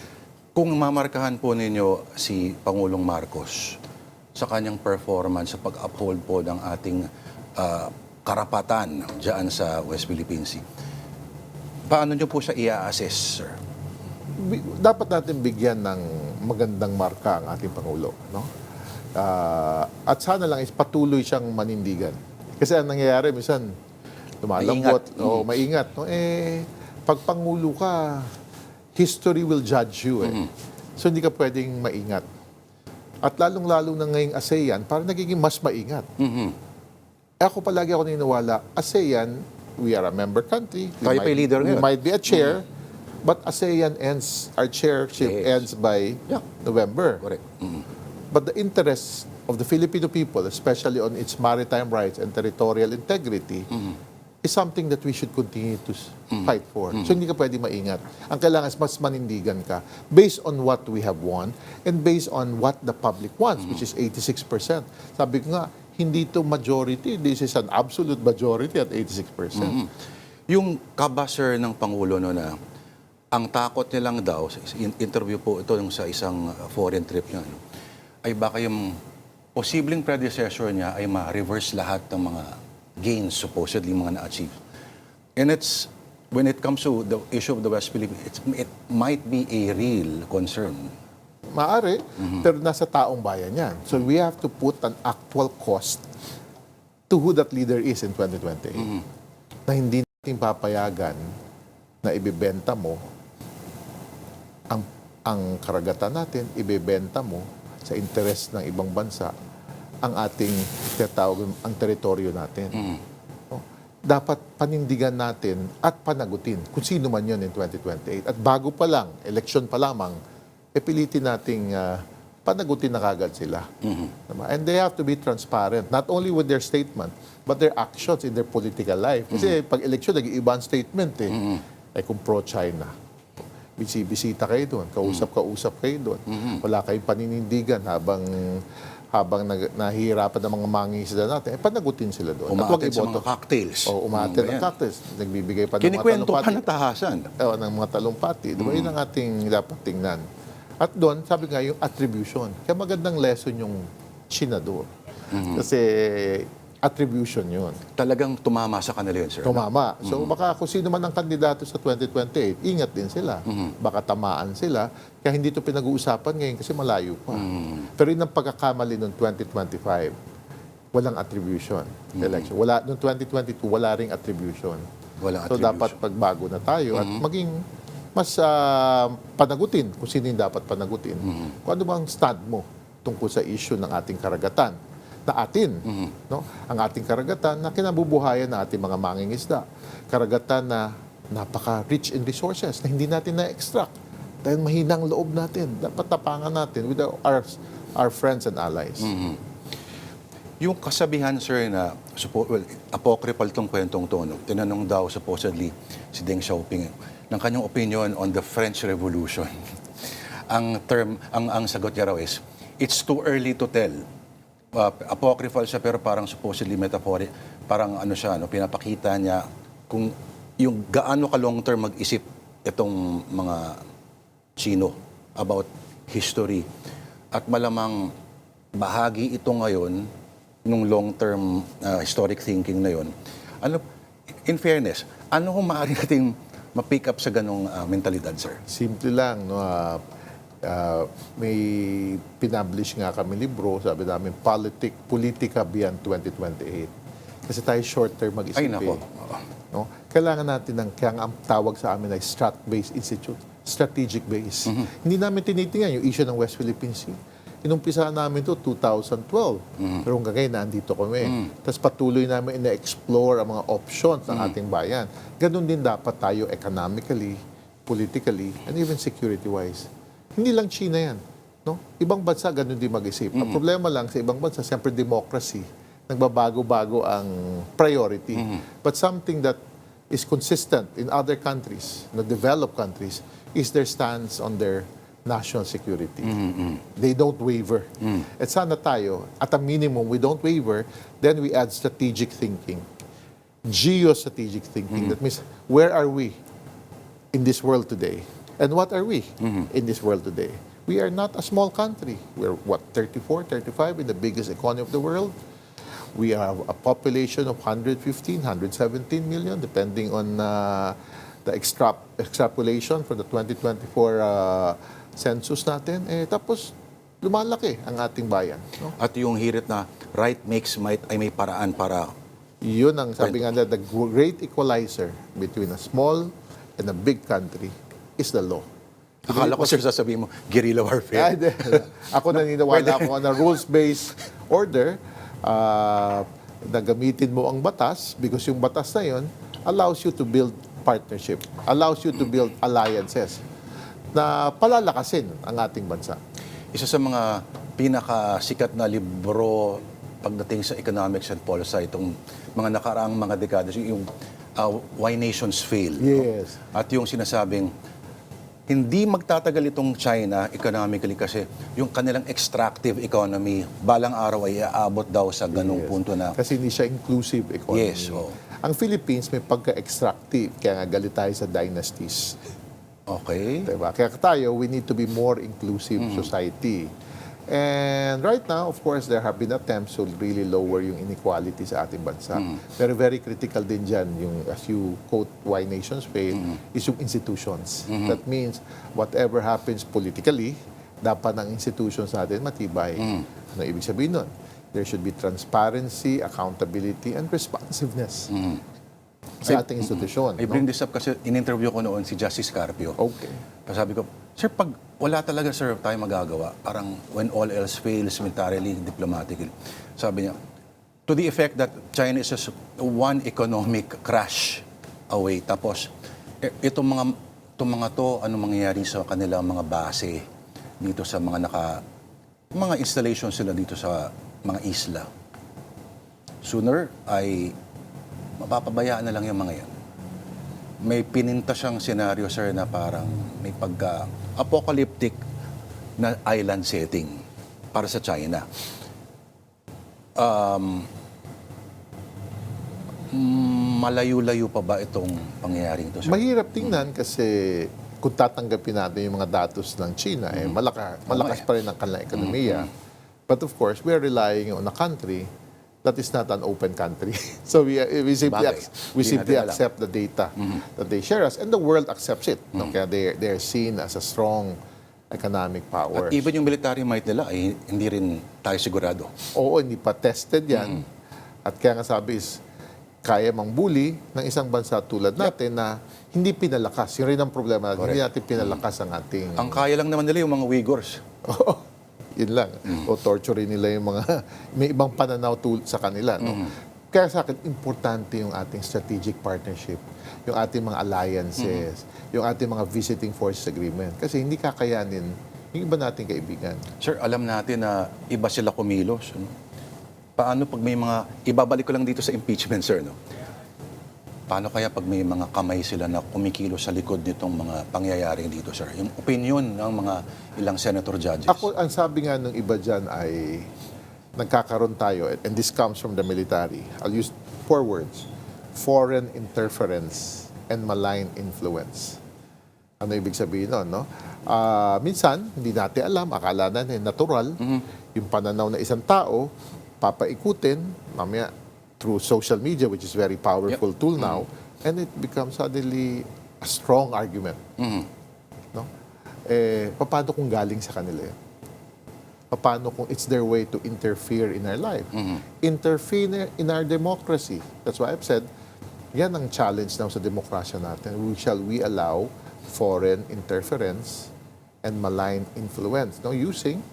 kung mamarkahan po ninyo si Pangulong Marcos sa kanyang performance sa pag-uphold po ng ating karapatan dyan sa West Philippine Sea, paano nyo po siya i-assess, sir? Dapat natin bigyan ng magandang marka ang ating Pangulo. No? At sana lang is patuloy siyang manindigan. Kasi ang nangyayari, minsan, lumalambot, o maingat. No? Pag pangulo ka, history will judge you. So hindi ka pwedeng maingat. At lalong-lalo na ngayong ASEAN, parang nagiging mas maingat. Ako palagi ako naniniwala, ASEAN, we are a member country. Tayo pa yung leader we ngayon. might be a chair, but ASEAN ends, our chairship ends by November. Correct. But the interests of the Filipino people, especially on its maritime rights and territorial integrity, is something that we should continue to fight for. So hindi ka pwede maingat. Ang kailangan is mas manindigan ka based on what we have won and based on what the public wants, which is 86%. Sabi ko nga, hindi to majority. This is an absolute majority at 86%. Yung kabasser ng Pangulo no na ang takot niya lang daw, interview po ito yung sa isang foreign trip niya, no, ay baka yung posibleng predecessor niya ay ma-reverse lahat ng mga gains supposedly mga na-achieve. And it's, when it comes to the issue of the West Philippines, it might be a real concern. Maaari, pero nasa taong bayan yan. So we have to put an actual cost to who that leader is in 2028. Na hindi natin papayagan na ibebenta mo ang karagatan natin, ibebenta mo sa interes ng ibang bansa ang ating tinatawag ang teritoryo natin. No? Dapat panindigan natin at panagutin kung sino man yun in 2028. At bago pa lang, election pa lamang, pilitin nating panagutin na kagad sila. Diba? And they have to be transparent, not only with their statement, but their actions in their political life. Kasi pag election, nag-iiba ang statement eh. Kung pro-China, bisita kayo doon, kausap kayo doon. Wala kayong paninindigan habang nahihirapan ng mga mangingisda natin, panagutin sila doon. Umaattend sa mga cocktails. Umaattend ng cocktails. Nagbibigay pa ng mga Kinikwento talumpati. pa na tahasan. Ng mga talumpati. Diba? Yun ang ating dapat tingnan. At doon, sabi nga, yung attribution. Kaya magandang lesson yung senador. Kasi attribution yun. Talagang tumama sa kanila yun, sir. Tumama. So baka kung sino man ang kandidato sa 2028, ingat din sila. Baka tamaan sila. Kaya hindi ito pinag-uusapan ngayon kasi malayo pa. Pero yun ang pagkakamali noong 2025. Walang attribution. Election. Noong 2022, wala ring attribution. Walang So attribution. dapat pagbago na tayo at maging mas panagutin kung sino yung dapat panagutin. Kung ano bang stand mo tungkol sa issue ng ating karagatan na atin, no? Ang ating karagatan na kinabubuhayan ng ating mga mangingisda. Karagatan na napaka-rich in resources na hindi natin na-extract dahil mahinang loob natin. Dapat tapangan natin with our friends and allies. Yung kasabihan, sir, na apocryphal tong kwentong to, no? Tinanong daw supposedly si Deng Xiaoping ng kanyang opinion on the French Revolution. ang sagot niya raw is, it's too early to tell. Apocryphal siya pero parang supposedly metaphoric. Parang ano siya, no? Pinapakita niya kung yung gaano ka long term mag-isip itong mga Chino about history. At malamang bahagi ito ngayon nung long-term historic thinking na yon. Ano, in fairness, ano kung maaari nating ma-pick up sa ganong mentalidad, sir? Simple lang, no? May pinablish nga kami libro, sabi namin, Politika Beyond 2028. Kasi tayo short-term mag-isip. Ay, nako. No? Kailangan natin kaya ang tawag sa amin ay strat-based institute, strategic base. Hindi namin tinitingnan yung issue ng West Philippine Sea. Inumpisahan namin to 2012. Pero hanggang ngayon, nandito kami. Tapos patuloy namin ina-explore ang mga options ng ating bayan. Ganon din dapat tayo economically, politically, and even security-wise. Hindi lang China yan. No? Ibang bansa, ganon din mag-isip. Ang problema lang sa ibang bansa, siyempre democracy. Nagbabago-bago ang priority. But something that is consistent in other countries, na developed countries, is their stance on their national security. They don't waver. At sana tayo, at a minimum, we don't waver, then we add strategic thinking. Geostrategic thinking. That means, where are we in this world today? And what are we in this world today? We are not a small country. We're, 34, 35 in the biggest economy of the world. We have a population of 115, 117 million, depending on the extrapolation for the 2024 census natin. Tapos, lumalaki ang ating bayan. No? At yung hirit na right makes might ay may paraan para Yun ang sabi nga nila, the great equalizer between a small and a big country is the law. Akala ko, sir, sasabihin mo, guerrilla warfare. Ay, hindi. Ako naniniwala ako na rules-based order na gamitin mo ang batas because yung batas na yun allows you to build partnership, allows you to build alliances na palalakasin ang ating bansa. Isa sa mga pinakasikat na libro pagdating sa economics and policy, itong mga nakaraang mga dekada, yung Why Nations Fail. Yes. No? At yung sinasabing, hindi magtatagal itong China economically kasi yung kanilang extractive economy, balang araw ay aabot daw sa ganung punto na. Kasi hindi siya inclusive economy. Yes, oo. Ang Philippines may pagka-extractive, kaya nga galit tayo sa dynasties. Okay. Diba? Kaya tayo, we need to be more inclusive society. And right now, of course, there have been attempts to really lower yung inequality sa ating bansa. Pero very critical din dyan, yung, as you quote, why nations fail, is yung institutions. That means, whatever happens politically, dapat ang institutions natin matibay. Ano ibig sabihin nun? There should be transparency, accountability, and responsiveness sa ating institusyon. I bring this up kasi in-interview ko noon si Justice Carpio. Okay. Sabi ko, sir, pag wala talaga, sir, tayo magagawa, parang when all else fails, militarily, diplomatically, sabi niya, to the effect that China is just one economic crash away. Tapos, itong mga to, ano mangyayari sa kanilang mga base dito sa mga installations sila dito sa mga isla. Sooner ay mapapabayaan na lang yung mga yan. May pininta siyang senaryo, sir, na parang may pagka-apocalyptic na island setting para sa China. Malayo-layo pa ba itong pangyayaring ito, sir? Mahirap tingnan kasi kung tatanggapin natin yung mga datos ng China, malakas pa rin ang kanilang ekonomiya. But of course, we are relying on a country that is not an open country. So we simply accept the data that they share us, and the world accepts it. No? Kaya they are seen as a strong economic power. At even yung military might nila ay hindi rin tayo sigurado. Oo, hindi pa tested yan. At kaya nga sabi is, kaya mang bully ng isang bansa tulad natin na hindi pinalakas. Yun rin ang problema natin. Hindi natin pinalakas ang ating... Ang kaya lang naman nila yung mga Uyghurs. Yun lang. O torture nila yung mga... May ibang pananaw sa kanila. No? Kaya sa akin, importante yung ating strategic partnership, yung ating mga alliances, yung ating mga visiting forces agreement. Kasi hindi kakayanin yung iba nating kaibigan. Sir, alam natin na iba sila kumilos. Ano? Paano pag may mga... Ibabalik ko lang dito sa impeachment, sir. No? Paano kaya pag may mga kamay sila na kumikilos sa likod nitong mga pangyayaring dito, sir? Yung opinion ng mga ilang senator judges. Ako, ang sabi nga ng iba dyan ay nagkakaroon tayo, and this comes from the military. I'll use 4 words. Foreign interference and malign influence. Ano ibig sabihin nun, no? Minsan, hindi natin alam, akala natin natural, yung pananaw na isang tao, papaikutin, mamaya, through social media, which is very powerful tool now, and it becomes suddenly a strong argument. No? Paano kung galing sa kanila yun? Paano kung it's their way to interfere in our life? Interfere in our democracy. That's why I've said, yan ang challenge now sa demokrasya natin. Shall we allow foreign interference and malign influence? No? Using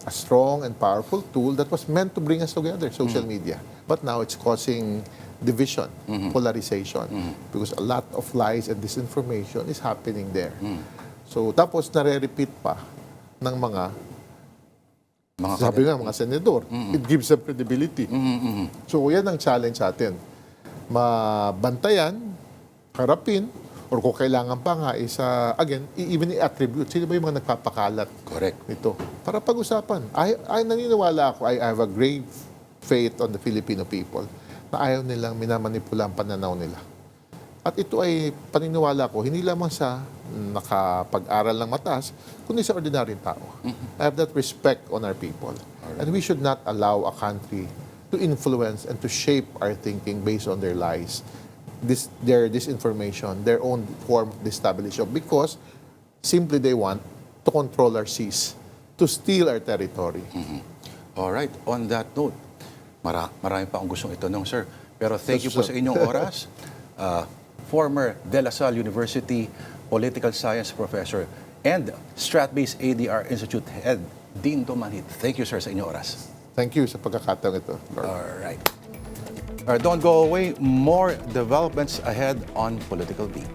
a strong and powerful tool that was meant to bring us together, social media. But now it's causing division, polarization, because a lot of lies and disinformation is happening there. So tapos nare-repeat pa ng mga sabi nga, mga senador. It gives them credibility. So yan ang challenge sa atin. Mabantayan, harapin, or kung kailangan pa nga, again, even i-attribute. Sino ba yung mga nagpapakalat nito? Para pag-usapan. Naniniwala ako, I have a grave faith on the Filipino people na ayaw nilang minamanipula ang pananaw nila. At ito ay paniniwala ko, hindi lamang sa nakapag-aral ng mataas, kundi sa ordinaryong tao. I have that respect on our people. And we should not allow a country to influence and to shape our thinking based on their lies, their disinformation, their own form of destabilization, because simply they want to control our seas, to steal our territory. All right. On that note, marami pa akong gustong itanong, sir. Pero thank you po sa inyong oras. Former De La Salle University Political Science Professor and Strat-based ADR Institute Head, Dean Domanhit. Thank you, sir, sa inyong oras. Thank you sa pagkakataon ito, Lord. All right. Don't go away. More developments ahead on Political Beat.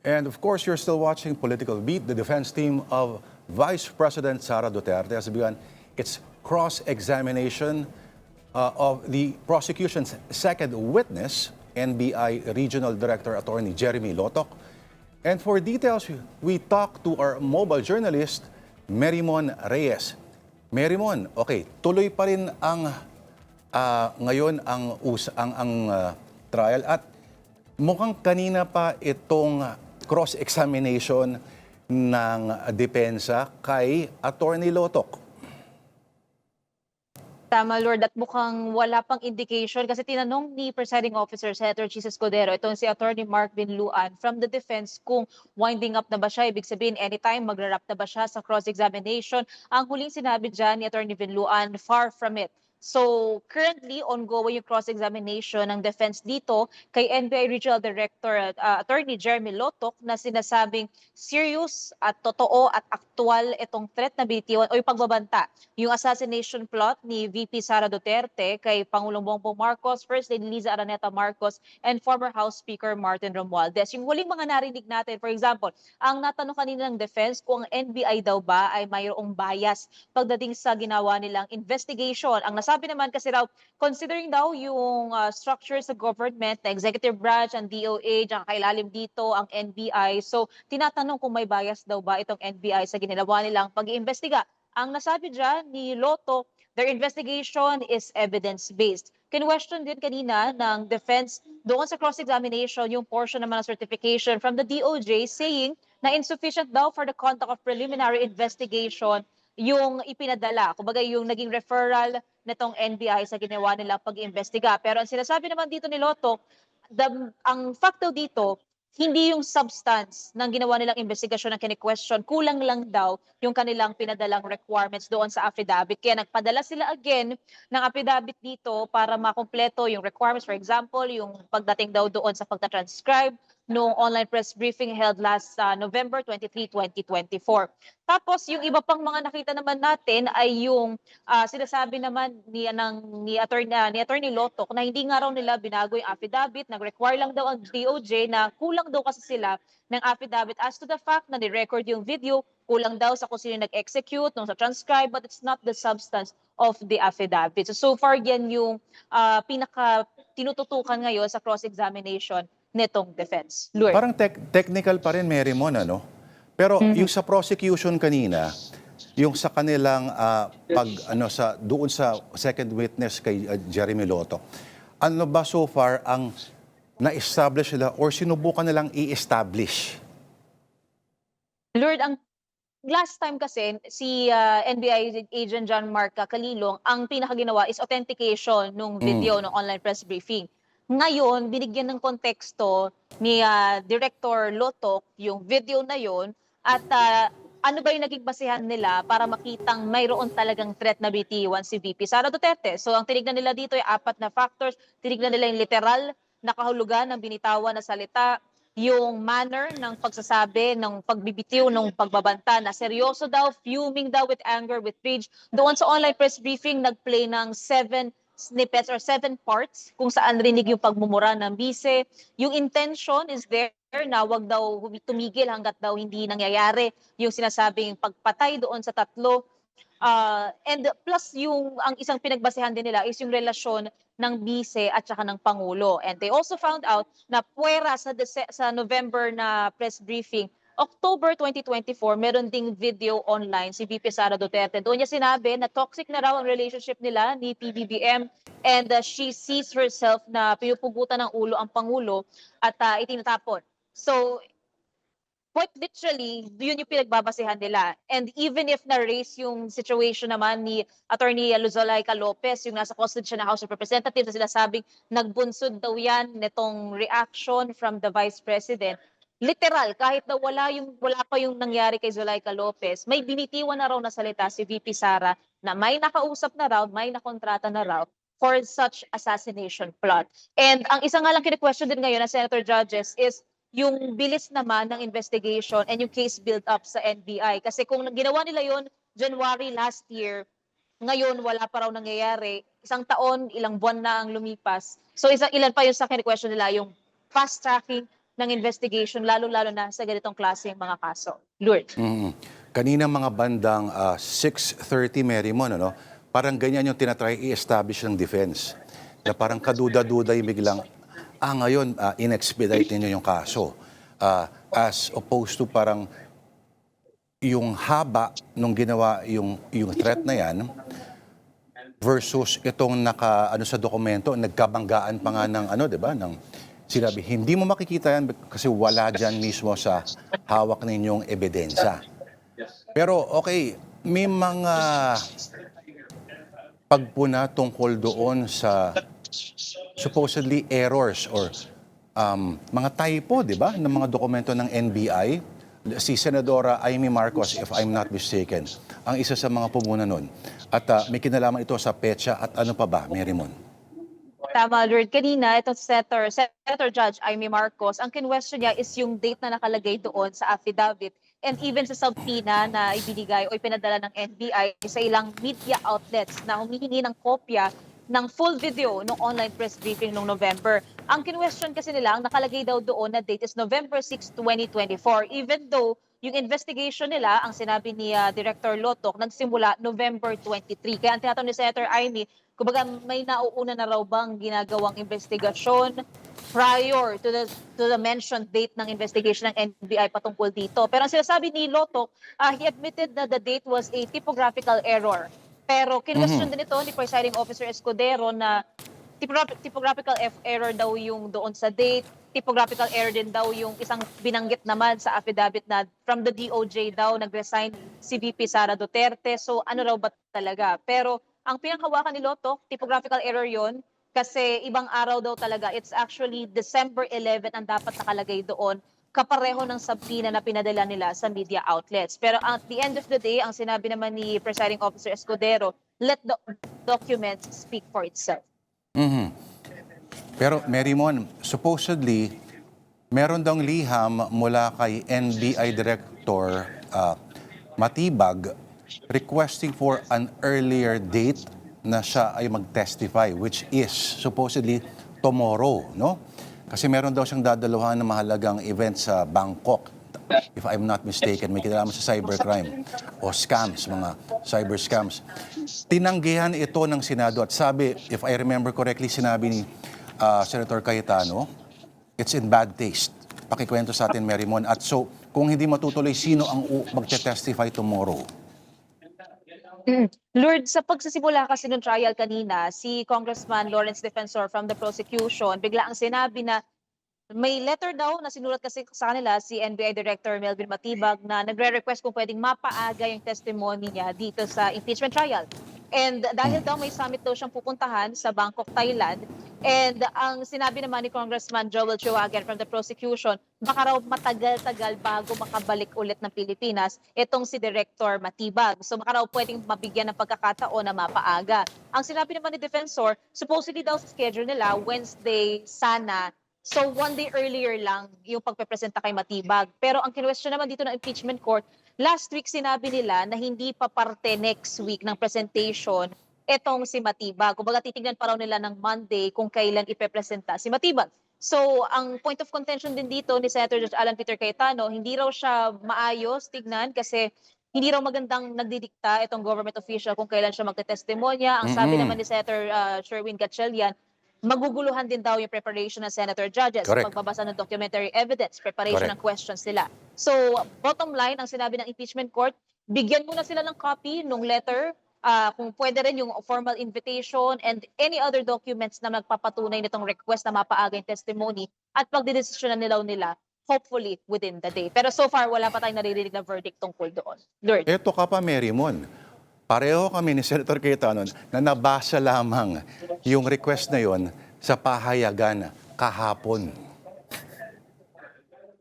And of course, you're still watching Political Beat. The defense team of Vice President Sara Duterte has begun its cross-examination of the prosecution's second witness, NBI Regional Director Attorney Jeremy Lotoc. And for details, we talk to our mobile journalist, Merimon Reyes. Merimon, okay, tuloy pa rin ang ngayon ang trial at mukhang kanina pa itong cross-examination ng depensa kay Attorney Lotoc. Tama, Lord, at mukhang wala pang indication kasi tinanong ni Presiding Officer Senator Jesus Codero, itong si Attorney Mark Binluan from the defense kung winding up na ba siya, ibig sabihin anytime magra-wrap na ba siya sa cross-examination. Ang huling sinabi dyan ni Attorney Binluan, far from it. So currently ongoing yung cross-examination ng defense dito kay NBI Regional Director Attorney Jeremy Lotoc na sinasabing serious at totoo at aktual itong threat na bitiwan o yung pagbabanta, yung assassination plot ni VP Sara Duterte kay Pangulong Bongbong Marcos, First Lady Liza Araneta Marcos, and former House Speaker Martin Romualdez. Yung huling mga narinig natin, for example, ang natanong kanina ng defense kung ang NBI daw ba ay mayroong bias pagdating sa ginawa nilang investigation. Ang nasabi naman kasi raw, considering daw yung structure sa government, na executive branch, ang DOH, ang kailalim dito, ang NBI. So, tinatanong kung may bias daw ba itong NBI sa ginawa nilang pag-iimbestiga. Ang nasabi dyan ni Loto, their investigation is evidence-based. Kinwestiyon din kanina ng defense doon sa cross-examination yung portion naman ng certification from the DOJ saying na insufficient daw for the conduct of preliminary investigation yung ipinadala. Kumbaga yung naging referral nitong NBI sa ginawa nilang pag-iimbestiga. Pero ang sinasabi naman dito ni Loto, ang fact daw dito, hindi yung substance ng ginawa nilang investigasyon ng kini-question, kulang lang daw yung kanilang pinadalang requirements doon sa affidavit. Kaya nagpadala sila again ng affidavit dito para makumpleto yung requirements. For example, yung pagdating daw doon sa pagta-transcribe noong online press briefing held last November 23, 2024. Tapos yung iba pang mga nakita naman natin ay yung sinasabi naman ni Attorney Lotoc na hindi nga raw nila binago yung affidavit, nag-require lang daw ang DOJ na kulang daw kasi sila ng affidavit as to the fact na ni-record yung video, kulang daw sa kung sino nag-execute, nung sa transcribe, but it's not the substance of the affidavit. So far yan yung pinaka tinututukan ngayon sa cross-examination nitong defense. Lord. Parang technical pa rin, Merimon, ano? Pero yung sa prosecution kanina, yung sa kanilang doon sa second witness kay Jeremy Lotoc, ano ba so far ang na-establish nila or sinubukan nilang i-establish? Lord, ang last time kasi si NBI agent John Mark Calilong, ang pinakaginawa is authentication nung video ng online press briefing. Ngayon, binigyan ng konteksto ni Director Lotoc yung video na yon at ano ba yung naging basihan nila para makitang mayroon talagang threat na bitiwan si VP Sara Duterte. So ang tinignan nila dito ay 4 na factors. Tinignan nila yung literal na kahulugan ng binitawan na salita, yung manner ng pagsasabi, ng pagbibitiw, ng pagbabanta na seryoso daw, fuming daw with anger, with rage. Doon sa online press briefing, nagplay ng 7 snippets or 7 parts kung saan rinig yung pagmumura ng bise. Yung intention is there na wag daw tumigil hanggat daw hindi nangyayari yung sinasabing pagpatay doon sa 3. And plus ang isang pinagbasehan din nila is yung relasyon ng bise at saka ng Pangulo. And they also found out na puwera sa November na press briefing, October 2024, meron ding video online si VP Sara Duterte. Doon niya sinabi na toxic na raw ang relationship nila ni PBBM and she sees herself na pinupugutan ng ulo ang Pangulo at itinatapon. So, quite literally, yun yung pinagbabasehan nila. And even if na-raise yung situation naman ni Attorney Luzolaica Lopez, yung nasa custody siya ng House of Representatives, na sinasabing nagbunsod daw yan nitong reaction from the Vice President. Literal, kahit na wala pa yung nangyari kay Zulaika Lopez, may binitiwan na raw na salita si VP Sara na may nakausap na raw, may nakontrata na raw for such assassination plot. And ang isa nga lang kine-question din ngayon ng Senator Judges is yung bilis naman ng investigation and yung case build up sa NBI. Kasi kung ginawa nila yon January last year, ngayon wala pa raw nangyayari. Isang taon, ilang buwan na ang lumipas. So ilan pa yung sa question nila, yung fast tracking ng investigation, lalo-lalo na sa ganitong klaseng mga kaso. Lourdes. Kanina mga bandang 6:30, Marymon, ano? Parang ganyan yung tinatry i-establish ng defense. Na parang kaduda-duda yung biglang, ngayon, in-expedite ninyo yung kaso. As opposed to parang yung haba nung ginawa yung threat na yan versus itong sa dokumento, nagkabanggaan pa nga ng di ba, ng sinabi, hindi mo makikita yan kasi wala dyan mismo sa hawak ninyong ebidensya. Pero okay, may mga pagpuna tungkol doon sa supposedly errors or mga typo, di ba, ng mga dokumento ng NBI. Si Senadora Amy Marcos, if I'm not mistaken, ang isa sa mga pumuna nun. At may kinalaman ito sa petsa at ano pa ba, Marymon? Tama, Lord. Kanina, itong Senator Judge Amy Marcos, ang kinwestiyon niya is yung date na nakalagay doon sa affidavit and even sa subpoena na ibinigay o ipinadala ng NBI sa ilang media outlets na humihingi ng kopya ng full video ng online press briefing noong November. Ang kinwestiyon kasi nila, ang nakalagay daw doon na date is November 6, 2024. Even though yung investigation nila, ang sinabi ni Director Lotok, nagsimula November 23. Kaya ang tinatanong ni Senator Amy, kumbaga may nauuna na raw bang ginagawang investigasyon prior to the mentioned date ng investigation ng NBI patungkol dito. Pero ang sinasabi ni Lotok, he admitted that the date was a typographical error. Pero kinwestiyon din ito ni Presiding Officer Escudero na typographical error daw yung doon sa date, typographical error din daw yung isang binanggit naman sa affidavit na from the DOJ daw nag-resign si VP Sara Duterte. So ano raw ba talaga? Pero ang pinanghawakan ni Lotok, typographical error yon kasi ibang araw daw talaga. It's actually December 11 ang dapat nakalagay doon, kapareho ng subpoena na pinadala nila sa media outlets. Pero at the end of the day, ang sinabi naman ni Presiding Officer Escudero, let the documents speak for itself. Pero Marymon, supposedly, meron daw liham mula kay NBI Director Matibag requesting for an earlier date na siya ay mag-testify, which is supposedly tomorrow, no? Kasi meron daw siyang dadaluhan na mahalagang event sa Bangkok, if I'm not mistaken. May kinalaman sa cybercrime o scams, mga cyber scams. Tinanggihan ito ng Senado at sabi, if I remember correctly, sinabi ni Senator Cayetano, it's in bad taste. Pakikwento sa atin, Marymon. At so, kung hindi matutuloy, sino ang magte-testify tomorrow? Lord, sa pagsisimula kasi ng trial kanina, si Congressman Lawrence Defensor from the prosecution, bigla ang sinabi na may letter daw na sinulat kasi sa kanila si NBI Director Melvin Matibag na nagre-request kung pwedeng mapaaga yung testimony niya dito sa impeachment trial. And dahil daw may summit daw siyang pupuntahan sa Bangkok, Thailand, and ang sinabi naman ni Congressman Joel Chiwagan from the prosecution, baka raw matagal-tagal bago makabalik ulit ng Pilipinas itong si Director Matibag. So baka raw pwedeng mabigyan ng pagkakataon na mapaaga. Ang sinabi naman ni Defensor, supposedly daw sa schedule nila, Wednesday sana. So one day earlier lang yung pagpepresenta kay Matibag. Pero ang kinwestiyon naman dito ng impeachment court, last week sinabi nila na hindi pa parte next week ng presentation etong si Matibag. Kumbaga titignan pa raw nila ng Monday kung kailan ipepresenta si Matibag. So ang point of contention din dito ni Senator Judge Alan Peter Cayetano, hindi raw siya maayos tignan kasi hindi raw magandang nagdidikta itong government official kung kailan siya magtetestimonya. Ang sabi naman ni Senator Sherwin Gatchalian, maguguluhan din daw yung preparation ng senator judges, Correct. pagbabasa ng documentary evidence, preparation Correct. ng questions nila. So, bottom line, ang sinabi ng impeachment court, bigyan muna sila ng copy ng letter, kung pwede rin yung formal invitation and any other documents na magpapatunay nitong request na mapaaga yung testimony at pagdidesisyonan nila hopefully within the day. Pero so far, wala pa tayong naririnig na verdict tungkol doon. Lord. Eto ka pa, Mary Mon. Pareho kami ni Senator Cayetano na nabasa lamang yung request na yon sa pahayagan kahapon.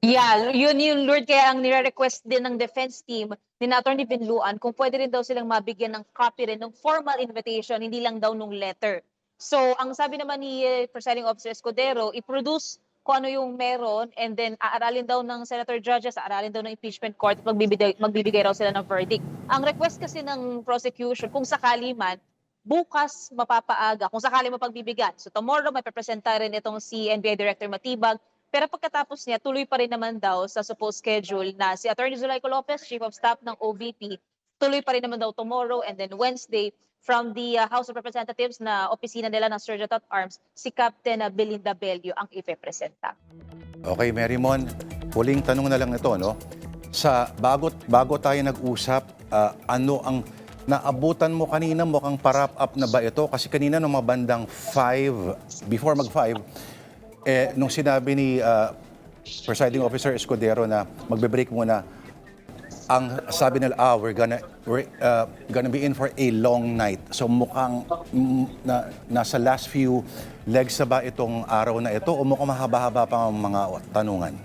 Yeah, yun yung Lord, kaya ang nire-request din ng defense team ni Attorney Binluan kung pwede rin daw silang mabigyan ng copy rin ng formal invitation, hindi lang daw nung letter. So, ang sabi naman ni Presiding Officer Escudero, i-produce kung ano yung meron and then aaralin daw ng Senator Judges, aaralin daw ng impeachment court at magbibigay raw sila ng verdict. Ang request kasi ng prosecution, kung sakali man, bukas mapapaaga, kung sakali mapagbibigyan. So tomorrow may pepresenta rin itong si NBI Director Matibag, pero pagkatapos niya, tuloy pa rin naman daw sa supposed schedule na si Attorney Zulaiko Lopez, Chief of Staff ng OVP, tuloy pa rin naman daw tomorrow and then Wednesday from the House of Representatives na opisina nila ng Sergeant at Arms, si Captain Belinda Bello ang ipepresenta. Okay, Mary Mon, huling tanong na lang ito, no? Bago tayo nag-usap, ano ang naabutan mo kanina, mukhang parap up na ba ito? Kasi kanina nung mga bandang 5, before mag-5, nung sinabi ni Presiding Officer Escudero na magbe-break muna, ang sabi nila, we're gonna be in for a long night. So mukhang nasa last few legs na ba itong araw na ito o mukhang mahaba-haba pa ang mga tanungan?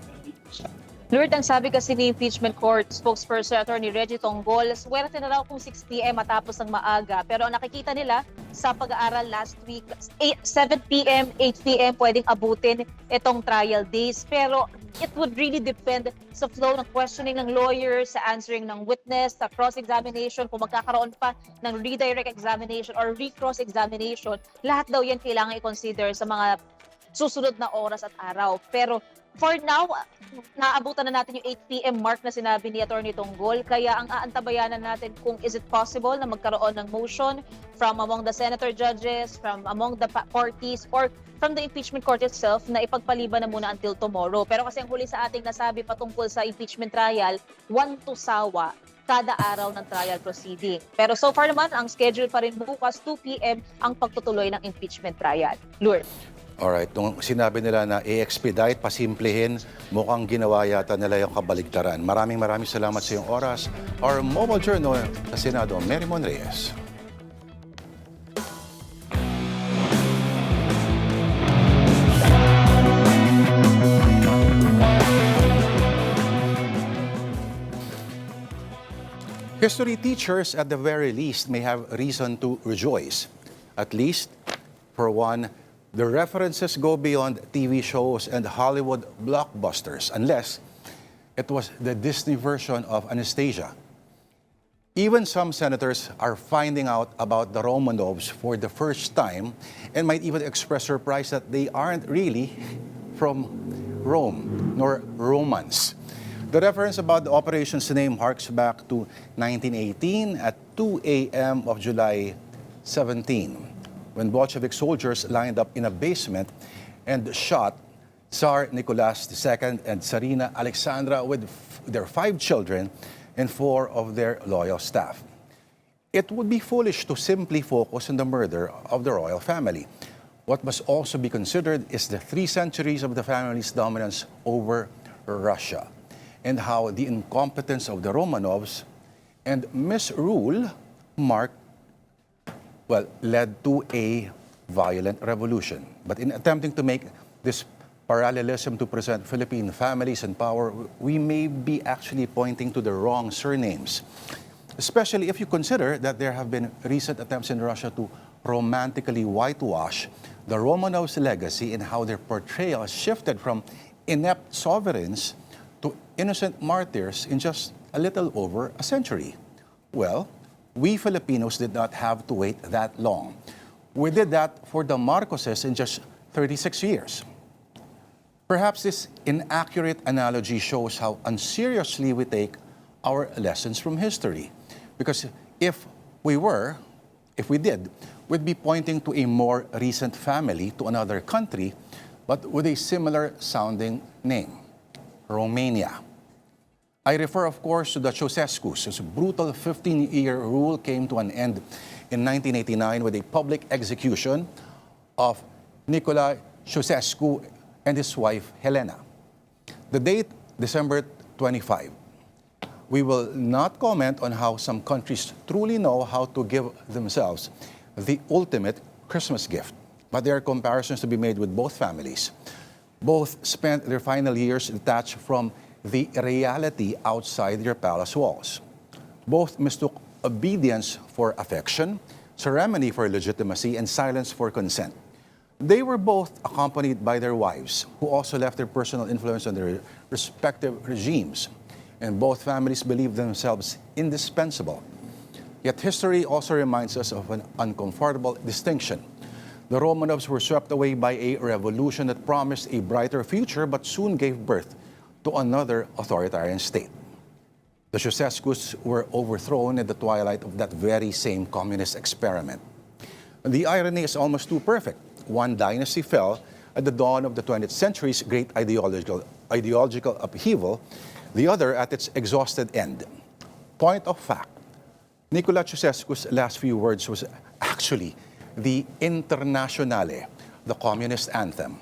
Lord, ang sabi kasi ni impeachment court spokesperson Attorney Reggie Tonggol, swerte na raw kung 6 p.m. matapos ng maaga. Pero ang nakikita nila sa pag-aaral last week, 7 p.m., 8 p.m. pwedeng abutin itong trial days. Pero it would really depend sa flow ng questioning ng lawyers, sa answering ng witness, sa cross-examination, kung magkakaroon pa ng redirect examination or recross-examination. Lahat daw yan kailangan i-consider sa mga susunod na oras at araw. Pero for now, naabutan na natin yung 8 p.m. mark na sinabi ni Attorney Tonggol. Kaya ang aantabayanan natin kung is it possible na magkaroon ng motion from among the senator judges, from among the parties, or from the impeachment court itself na ipagpaliban na muna until tomorrow. Pero kasi ang huli sa ating nasabi patungkol sa impeachment trial, 1 to sawa kada araw ng trial proceeding. Pero so far naman, ang schedule pa rin bukas, 2 p.m. ang pagtutuloy ng impeachment trial. Lourdes. Alright, nung sinabi nila na i-expedite, pasimplihin, mukhang ginawa yata nila yung kabaligtaran. Maraming salamat sa iyong oras. Our mobile journal sa Senado, Mary Mon Reyes. History teachers, at the very least, may have reason to rejoice. At least, for one, the references go beyond TV shows and Hollywood blockbusters, unless it was the Disney version of Anastasia. Even some senators are finding out about the Romanovs for the first time and might even express surprise that they aren't really from Rome, nor Romans. The reference about the operation's name harks back to 1918 at 2 a.m. of July 17. When Bolshevik soldiers lined up in a basement and shot Tsar Nicholas II and Tsarina Alexandra with their 5 children and 4 of their loyal staff. It would be foolish to simply focus on the murder of the royal family. What must also be considered is the 3 centuries of the family's dominance over Russia and how the incompetence of the Romanovs and misrule led to a violent revolution. But in attempting to make this parallelism to present Philippine families in power, we may be actually pointing to the wrong surnames, especially if you consider that there have been recent attempts in Russia to romantically whitewash the Romanovs' legacy and how their portrayal shifted from inept sovereigns to innocent martyrs in just a little over a century. Well, we Filipinos did not have to wait that long. We did that for the Marcoses in just 36 years. Perhaps this inaccurate analogy shows how unseriously we take our lessons from history. Because if we did, we'd be pointing to a more recent family to another country, but with a similar sounding name, Romania. I refer, of course, to the Ceausescus, whose brutal 15-year rule came to an end in 1989 with a public execution of Nicolae Ceausescu and his wife, Helena. The date, December 25. We will not comment on how some countries truly know how to give themselves the ultimate Christmas gift, but there are comparisons to be made with both families. Both spent their final years detached from the reality outside their palace walls. Both mistook obedience for affection, ceremony for legitimacy, and silence for consent. They were both accompanied by their wives, who also left their personal influence on their respective regimes. And both families believed themselves indispensable. Yet history also reminds us of an uncomfortable distinction. The Romanovs were swept away by a revolution that promised a brighter future but soon gave birth to another authoritarian state. The Ceausescus were overthrown at the twilight of that very same communist experiment. The irony is almost too perfect. One dynasty fell at the dawn of the 20th century's great ideological upheaval, the other at its exhausted end. Point of fact, Nicolae Ceausescu's last few words was actually the Internationale, the communist anthem.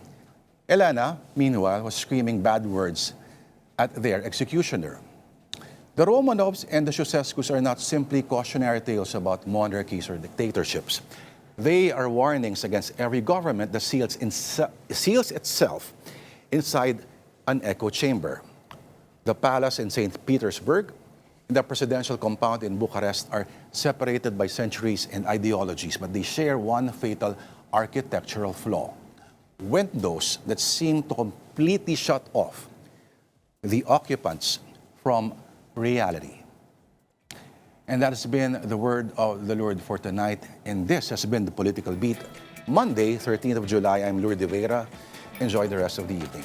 Elena, meanwhile, was screaming bad words at their executioner. The Romanovs and the Ceausescus are not simply cautionary tales about monarchies or dictatorships. They are warnings against every government that seals itself inside an echo chamber. The palace in St. Petersburg and the presidential compound in Bucharest are separated by centuries and ideologies, but they share one fatal architectural flaw: windows that seem to completely shut off the occupants from reality. And that has been the word of the Lord for tonight, and this has been the Political Beat. Monday, 13th of July, I'm Lourdes de Vera. Enjoy the rest of the evening.